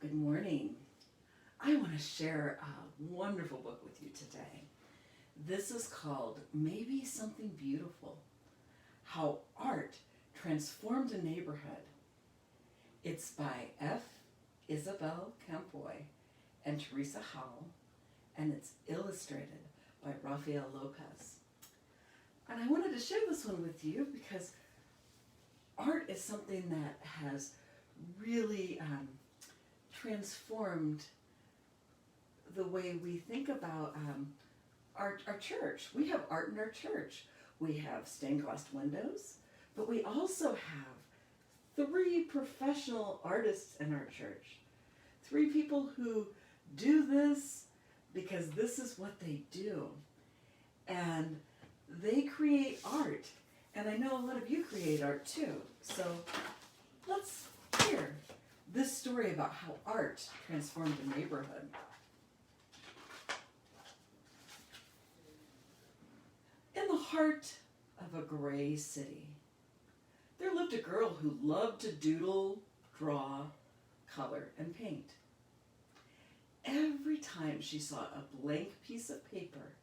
Good morning. I want to share a wonderful book with you today. This is called Maybe Something Beautiful: How Art Transformed a Neighborhood. It's by F. Isabel Campoy and Teresa Howell, and it's illustrated by Rafael Lopez. And I wanted to share this one with you because art is something that has really transformed the way we think about our church. We have art in our church. We have stained glass windows, but we also have 3 professional artists in our church. 3 people who do this because this is what they do. And they create art. And I know a lot of you create art too. So let's hear this story about how art transformed a neighborhood. In the heart of a gray city, there lived a girl who loved to doodle, draw, color, and paint. Every time she saw a blank piece of paper,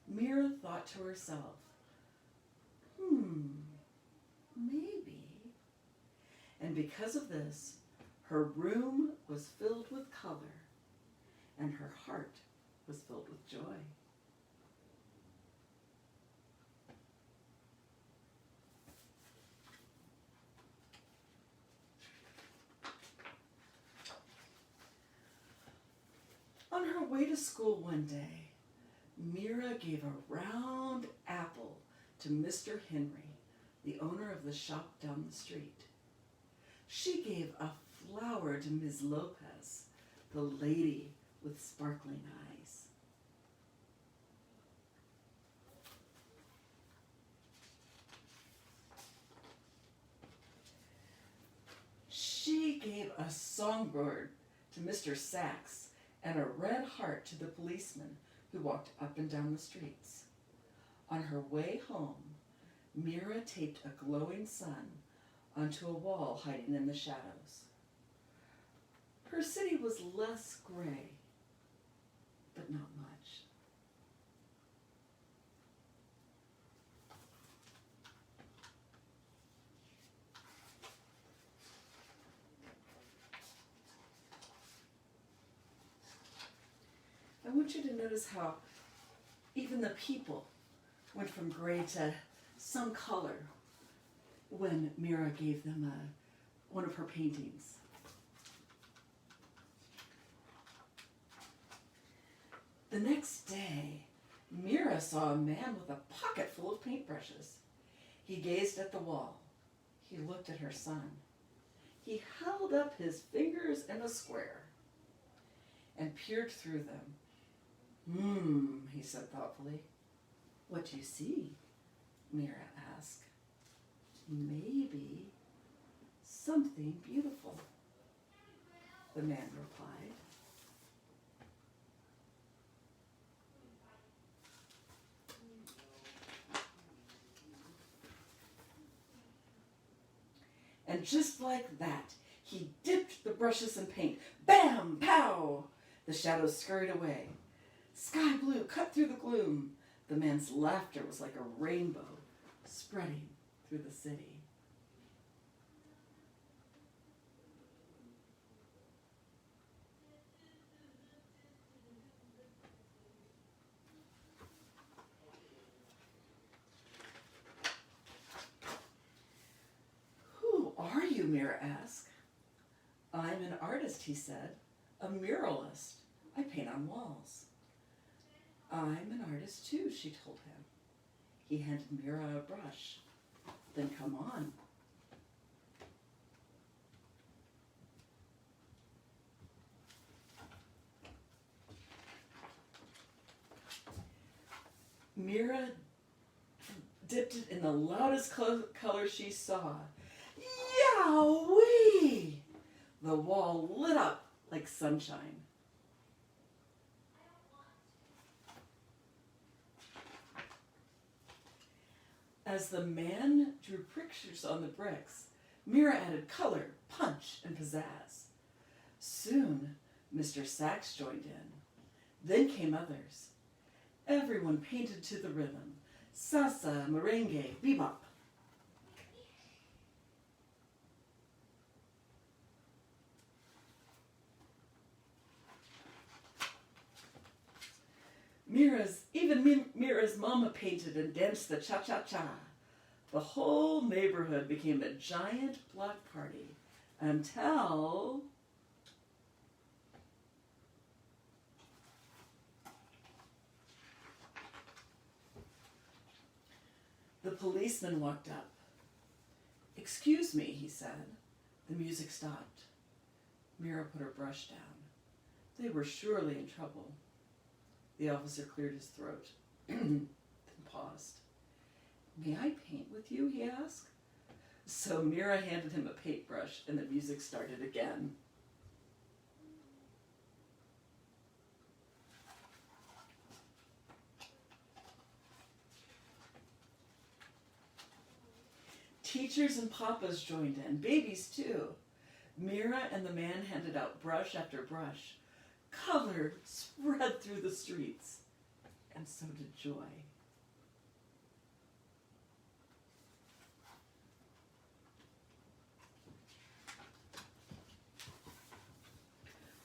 Mira thought to herself, maybe. And because of this, her room was filled with color, and her heart was filled with joy. On her way to school one day, Mira gave a round apple to Mr. Henry, the owner of the shop down the street. She gave a flower to Ms. Lopez, the lady with sparkling eyes. She gave a songbird to Mr. Sachs and a red heart to the policeman who walked up and down the streets. On her way home, Mira taped a glowing sun onto a wall hiding in the shadows. Her city was less gray, but not much. I want you to notice how even the people went from gray to some color when Mira gave them one of her paintings. The next day, Mira saw a man with a pocket full of paintbrushes. He gazed at the wall. He looked at her son. He held up his fingers in a square and peered through them. He said thoughtfully. What do you see? Mira asked. Maybe something beautiful, the man replied. And just like that, he dipped the brushes in paint. Bam! Pow! The shadows scurried away. Sky blue cut through the gloom. The man's laughter was like a rainbow spreading through the city. Who are you? Mira asked. I'm an artist, he said. A muralist. I paint on walls. I'm an artist too, she told him. He handed Mira a brush. Then come on. Mira dipped it in the loudest color she saw. Yowee! The wall lit up like sunshine. As the man drew pictures on the bricks, Mira added color, punch, and pizzazz. Soon, Mr. Sachs joined in. Then came others. Everyone painted to the rhythm. Salsa, merengue, bebop. Mira's mama painted and danced the cha-cha-cha. The whole neighborhood became a giant block party until the policeman walked up. "Excuse me," he said. The music stopped. Mira put her brush down. They were surely in trouble. The officer cleared his throat, then paused. "May I paint with you?" he asked. So Mira handed him a paintbrush and the music started again. Teachers and papas joined in, babies too. Mira and the man handed out brush after brush. Color spread through the streets, and so did joy.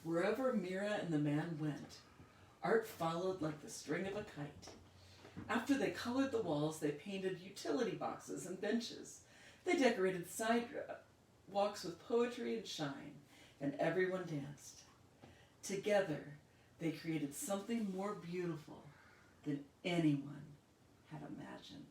Wherever Mira and the man went, art followed like the string of a kite. After they colored the walls, they painted utility boxes and benches. They decorated sidewalks with poetry and shine, and everyone danced. Together, they created something more beautiful than anyone had imagined.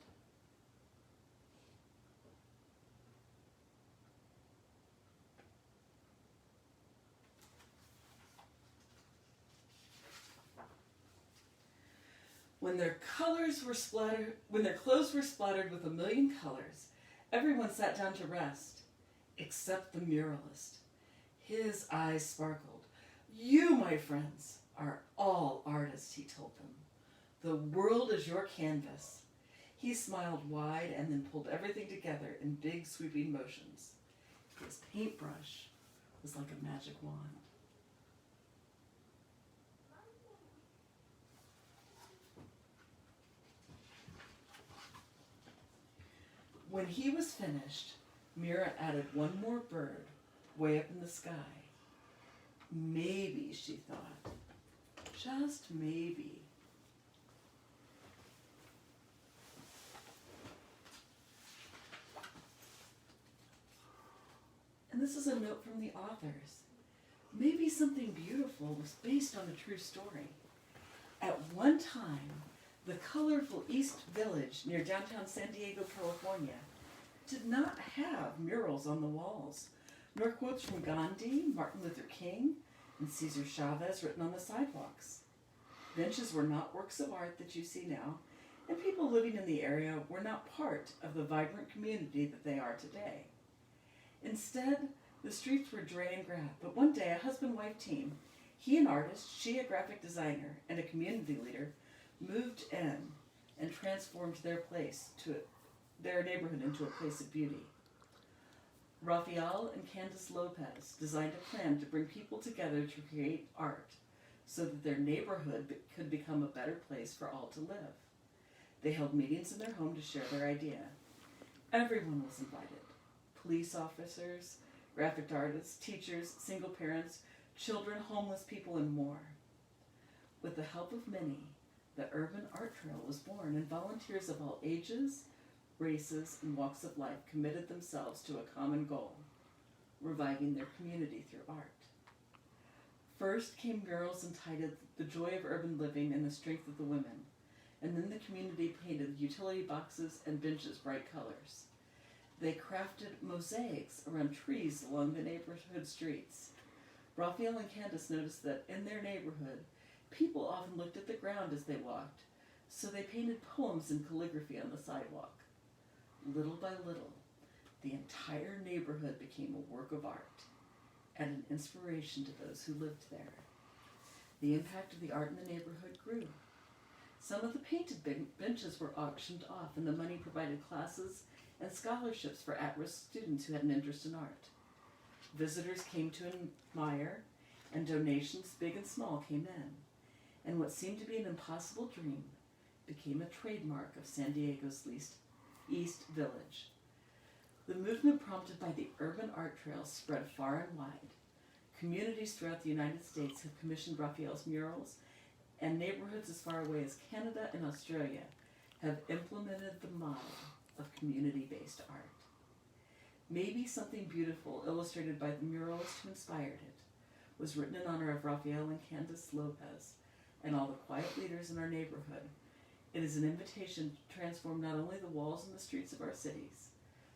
When their clothes were splattered with a million colors, everyone sat down to rest, except the muralist. His eyes sparkled. "You, my friends, are all artists," he told them. "The world is your canvas." He smiled wide and then pulled everything together in big sweeping motions. His paintbrush was like a magic wand. When he was finished, Mira added one more bird way up in the sky. Maybe, she thought, just maybe. And this is a note from the authors. Maybe something beautiful was based on a true story. At one time, the colorful East Village near downtown San Diego, California, did not have murals on the walls, nor quotes from Gandhi, Martin Luther King, and Cesar Chavez written on the sidewalks. Benches were not works of art that you see now, and people living in the area were not part of the vibrant community that they are today. Instead, the streets were dry and drab, but one day a husband-wife team, he an artist, she a graphic designer, and a community leader, moved in and transformed their neighborhood into a place of beauty. Rafael and Candace Lopez designed a plan to bring people together to create art so that their neighborhood could become a better place for all to live. They held meetings in their home to share their idea. Everyone was invited. Police officers, graphic artists, teachers, single parents, children, homeless people, and more. With the help of many, the Urban Art Trail was born, and volunteers of all ages, races, and walks of life committed themselves to a common goal, reviving their community through art. First came murals entitled "The Joy of Urban Living and the Strength of the Women," and then the community painted utility boxes and benches bright colors. They crafted mosaics around trees along the neighborhood streets. Raphael and Candace noticed that in their neighborhood, people often looked at the ground as they walked, so they painted poems and calligraphy on the sidewalk. Little by little, the entire neighborhood became a work of art and an inspiration to those who lived there. The impact of the art in the neighborhood grew. Some of the painted benches were auctioned off, and the money provided classes and scholarships for at-risk students who had an interest in art. Visitors came to admire, and donations, big and small, came in. And what seemed to be an impossible dream became a trademark of San Diego's East Village. The movement prompted by the urban art trails spread far and wide. Communities throughout the United States have commissioned Raphael's murals, and neighborhoods as far away as Canada and Australia have implemented the model of community-based art. Maybe something beautiful illustrated by the muralist who inspired it was written in honor of Raphael and Candace Lopez and all the quiet leaders in our neighborhood. It is an invitation to transform not only the walls and the streets of our cities,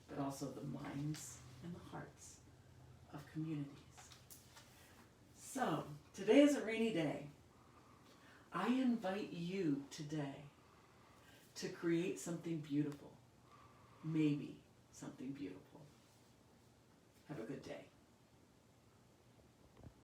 but also the minds and the hearts of communities. So, today is a rainy day. I invite you today to create something beautiful. Maybe something beautiful. Have a good day.